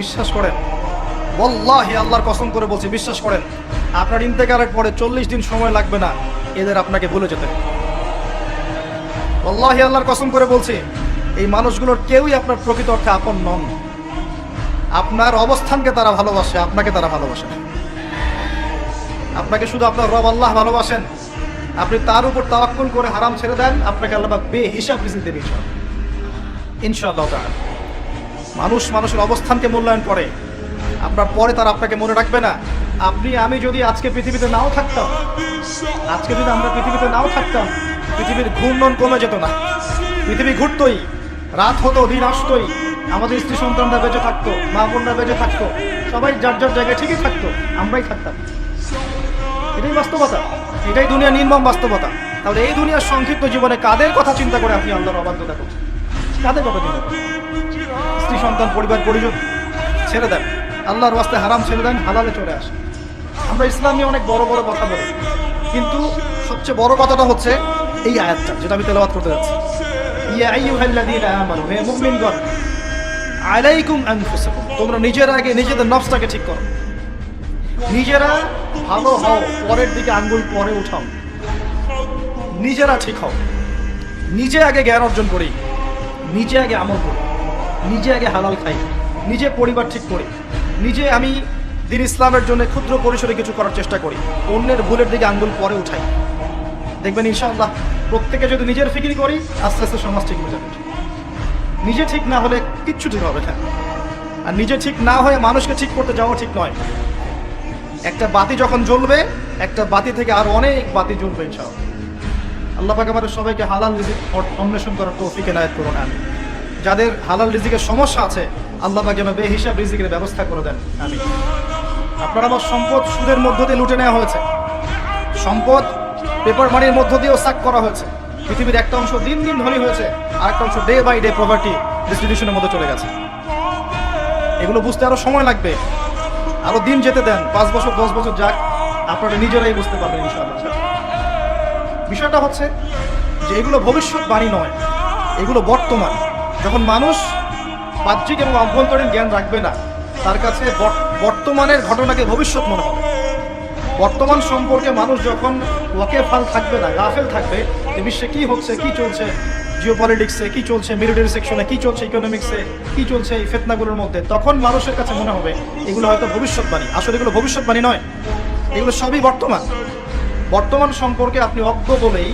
বিশ্বাস করেন, ওয়াল্লাহি আল্লাহর কসম করে বলছি, বিশ্বাস করেন, আপনার ইন্তেকালের পরে 40 দিন সময় লাগবে না এদের আপনাকে ভুলে যেতে। ওয়াল্লাহি আল্লাহর কসম করে বলছি, এই মানুষগুলোর কেউই আপনার প্রকৃত অর্থে আপন নন। আপনার অবস্থানকে তারা ভালোবাসে, আপনাকে তারা ভালোবাসে না। আপনাকে শুধু আপনার রব আল্লাহ ভালোবাসেন, আপনি তার উপর তাওয়াক্কুল করে হারাম ছেড়ে দেন, আপনাকে আল্লাহ বেহিসাব রিজিক দেবে ইনশাআল্লাহ তাআলা। মানুষের অবস্থানকে মূল্যায়ন করে, আপনার পরে তারা আপনাকে মনে রাখবে না। আপনি আমি যদি আজকে পৃথিবীতে নাও থাকতাম, পৃথিবীর ঘূর্ণন কমে যেত না, পৃথিবী ঘুরতই, রাত হতো, দিন আসতোই, আমাদের স্ত্রী সন্তানরা বেঁচে থাকতো, মা বোনরা বেঁচে থাকতো, সবাই যার যার জায়গায় ঠিকই থাকতো, আমরাই থাকতাম। এটাই বাস্তবতা, এটাই দুনিয়ার নির্মম বাস্তবতা। তাহলে এই দুনিয়ার সংক্ষিপ্ত জীবনে কাদের কথা চিন্তা করে আপনি আল্লাহর অবাধ্যতা করছেন? কাদের কথা চিন্তা করেন? স্ত্রী সন্তান পরিবার পরিজন ছেড়ে দেন, আল্লাহর ওয়াস্তে হারাম ছেড়ে দেন, হালালে চলে আসে। আমরা ইসলাম নিয়ে অনেক বড় বড় কথা বলি, কিন্তু সবচেয়ে বড় কথাটা হচ্ছে এই আয়াতটা যেটা আমি তেলাওয়াত করতে যাচ্ছি। ইয়া আইয়ুহাল্লাযীনা আমানু, হে মুমিনগণ, আলাইকুম আনফুসাকুম, তোমরা নিজেরা আগে নিজেদের নফসটাকে ঠিক করো, নিজেরা ভালো হও, পরের দিকে আঙ্গুল পরে উঠাও, নিজেরা ঠিক হও। নিজে আগে জ্ঞান অর্জন করি, নিজে আগে আমল করি, নিজে আগে হালাল খাই, নিজে পরিবার ঠিক করি, নিজে আমি দ্বীন ইসলামের জন্য ক্ষুদ্র পরিসরে কিছু করার চেষ্টা করি, অন্যের ভুলের দিকে আঙ্গুল পরে উঠাই। দেখবেন ইনশাআল্লাহ প্রত্যেকে যদি নিজের ফিকির করি, আস্তে আস্তে সমাজ ঠিক হয়ে যাবে। নিজে ঠিক না হলে কিচ্ছু ঠিক হবে না, আর নিজে ঠিক না হয়ে মানুষকে ঠিক করতে যাওয়া ঠিক নয়। একটা বাতি যখন জ্বলবে, একটা বাতি থেকে আরো অনেক বাতি জ্বলবে ইনশাআল্লাহ। আল্লাহ পাক আমাদের সবাইকে হালাল রিজিক অন্বেষণ করার তৌফিক এনায়েত করুন। আমি যাদের হালাল রিজিকের সমস্যা আছে, আল্লাহ পাক যেন বেহিসাব রিজিকের ব্যবস্থা করে দেন। আমি আপনার আমার সম্পদ সুদের মধ্য দিয়ে লুটে নেওয়া হয়েছে, সম্পদ পেপার মানির মধ্য দিয়েও সাক করা হয়েছে। পৃথিবীর একটা অংশ দিন দিন ধনী হয়েছে, আর একটা অংশ ডে বাই ডে প্রপার্টি ডিস্ট্রিবিউশনের মধ্যে চলে গেছে। এগুলো বুঝতে আরো সময় লাগবে, আরো দিন যেতে দেন, 5 বছর 10 বছর যাক, আপনারা নিজেরাই বুঝতে পারবেন ইনশাআল্লাহ। বিষয়টা হচ্ছে যে এগুলো ভবিষ্যৎবাণী নয়, এগুলো বর্তমান। যখন মানুষ বাহ্যিক এবং অভ্যন্তরীণ জ্ঞান রাখবে না, তার কাছে বর্তমানের ঘটনাকে ভবিষ্যৎ মনে হবে। বর্তমান সম্পর্কে মানুষ যখন ওয়াকেফাল থাকবে না, গাফেল থাকবে যে বিশ্বে কি হচ্ছে, কি চলছে, জিওপলিটিক্সে কি চলছে, মিলিটারি সেকশনে কি চলছে, ইকোনমিক্সে কি চলছে, এই ফিতনাগুলোর মধ্যে, তখন মানুষের কাছে মনে হবে এগুলো হয়তো ভবিষ্যৎবাণী। আসলে এগুলো ভবিষ্যৎবাণী নয়, এগুলো সবই বর্তমান। বর্তমান সম্পর্কে আপনি অজ্ঞ বলেই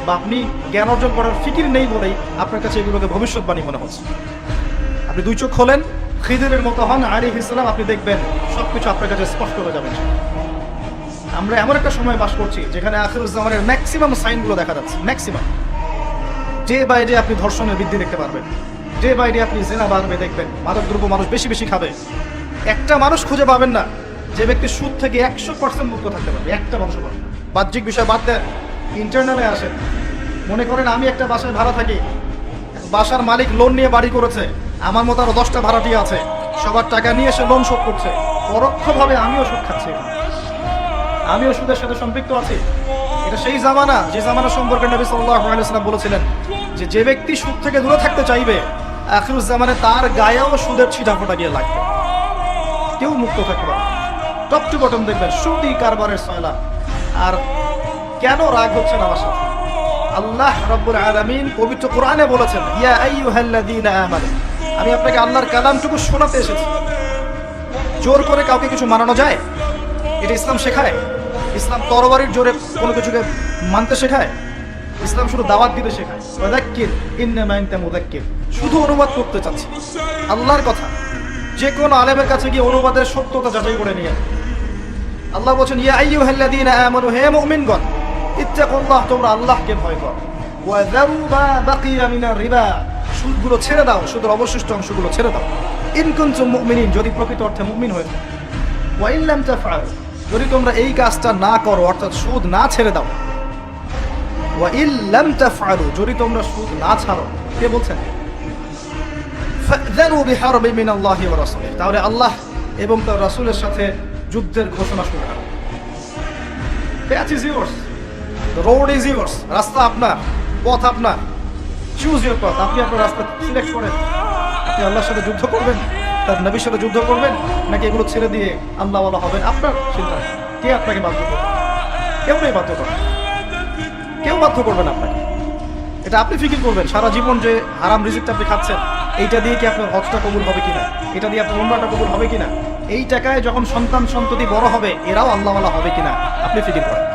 বা আপনি জ্ঞান অর্জন করার ফিকির নেই বলেই আপনার কাছে এগুলোকে ভবিষ্যৎবাণী মনে হচ্ছে। আপনি দুই চোখ খোলেন, খিদিরের মতো হন আলাইহিস সালাম, আপনি দেখবেন সবকিছু আপনার কাছে স্পষ্ট হয়ে যাবে। আমরা এমন একটা সময় বাস করছি যেখানে আখিরুজ জামানের ম্যাক্সিমাম সাইনগুলো দেখা যাচ্ছে। ম্যাক্সিমাম ডে বাই ডে আপনি ধর্ষণের বৃদ্ধি দেখতে পারবেন, ডে বাই ডে আপনি জেনা বাড়বে দেখবেন, মাদকদ্রব্য মানুষ বেশি বেশি খাবে। একটা মানুষ খুঁজে পাবেন না যে ব্যক্তি সুদ থেকে 100% মুক্ত থাকতে পারবে, একটা মানুষ পাবেন। বাহ্যিক বিষয় বাদ দেন, ইন্টারনালে আসেন। মনে করেন আমি একটা বাসায় ভাড়া থাকি, বাসার মালিক লোন নিয়ে বাড়ি করেছে, আমার মতো আরো 10টা ভাড়াটিয়া আছে, সবার টাকা নিয়ে এসে লোন শোধ করছে, পরোক্ষভাবে আমিও সুদ খাচ্ছি, আমিও সুদের সাথে সম্পৃক্ত আছি। এটা সেই জামানা যে জামানা সম্পর্কে নবী সাল্লাল্লাহু আলাইহি ওয়াসাল্লাম বলেছিলেন যে ব্যক্তি সুদ থেকে দূরে থাকতে চাইবে, আখিরুজ জামানে তার গায়েও সুদের ছিটাফোঁটা গিয়ে লাগবে, কেউ মুক্ত থাকতে পারবে। টপ টু বটম দেখবেন সুদি কারবারের সয়লা। আর কেন রাগ হচ্ছে না আমার সাথে? আল্লাহ রাব্বুল আলামিন পবিত্র কোরআনে বলেছেন, ইয়া আইয়ুহাল্লাযীনা আমানু, আমি আপনাকে আল্লাহর কালামটুকু শোনাতে এসেছি। জোর করে কাউকে কিছু মানানো যায়? এটা ইসলাম শেখায়? ইসলাম তরবারির জোরে কোনো কিছুকে মানতে শেখায়? ইসলাম শুধু দাওয়াত দিতে শেখায়। ওয়াযাক্কির ইন্নামা আনতা মুযাক্কির, শুধু অনুবাদ করতে চাচ্ছি আল্লাহর কথা। যে কোনো আলেমের কাছে গিয়ে অনুবাদের সত্যতা যাচাই করে নিয়ে আল্লাহ বলছেন, ইয়া আইয়ুহাল্লাযীনা আমানু, হে মুমিনগণ, ইত্তাকুল্লাহ, তোমরা আল্লাহকে ভয় করো, ওয়া যারু মা বাকিয়া মিনার রিবা, সুদগুলো ছেড়ে দাও, সুদের অবশিষ্ট অংশগুলো ছেড়ে দাও। ইন কুনতুম মুমিনিন, যদি প্রকৃত অর্থে মুমিন হয়ে থাকো। ওয়া ইন লাম তাফআলু, যদি তোমরা এই কাজটা না করো, অর্থাৎ সুদ না ছেড়ে দাও। ওয়া ইন লাম তাফআলু, যদি তোমরা সুদ না ছাড়ো। কে বলছেন? ফাযারু বিহারবি মিনাল্লাহি ওয়া রাসূলিহি, তাহলে আল্লাহ এবং তার রাসূলের সাথে যুদ্ধের ঘোষণা শুরু করো। Path is yours, the road is yours, রাস্তা আপনার, পথ আপনার, চুজ ইউর পথ। আপনি আপনার রাস্তা সিলেক্ট করেন, আপনি আল্লাহর সাথে যুদ্ধ করবেন তার নবীর সাথে যুদ্ধ করবেন, নাকি এগুলো ছেড়ে দিয়ে আল্লাহওয়ালা হবেন? আপনার চিন্তা। কে আপনাকে বাধ্য করবে? কেউ নেই বাধ্য করে, কেউ বাধ্য করবেন আপনাকে। এটা আপনি ফিকির করবেন সারা জীবন যে হারাম রিজিকটা আপনি খাচ্ছেন, এইটা দিয়ে কি আপনার হজটা কবুল হবে কিনা, এটা দিয়ে আপনার উমরাটা কবুল হবে কিনা, এই টাকায় যখন সন্তান সন্ততি বড় হবে এরাও আল্লাহওয়ালা হবে কিনা, আপনি ফিকির করেন।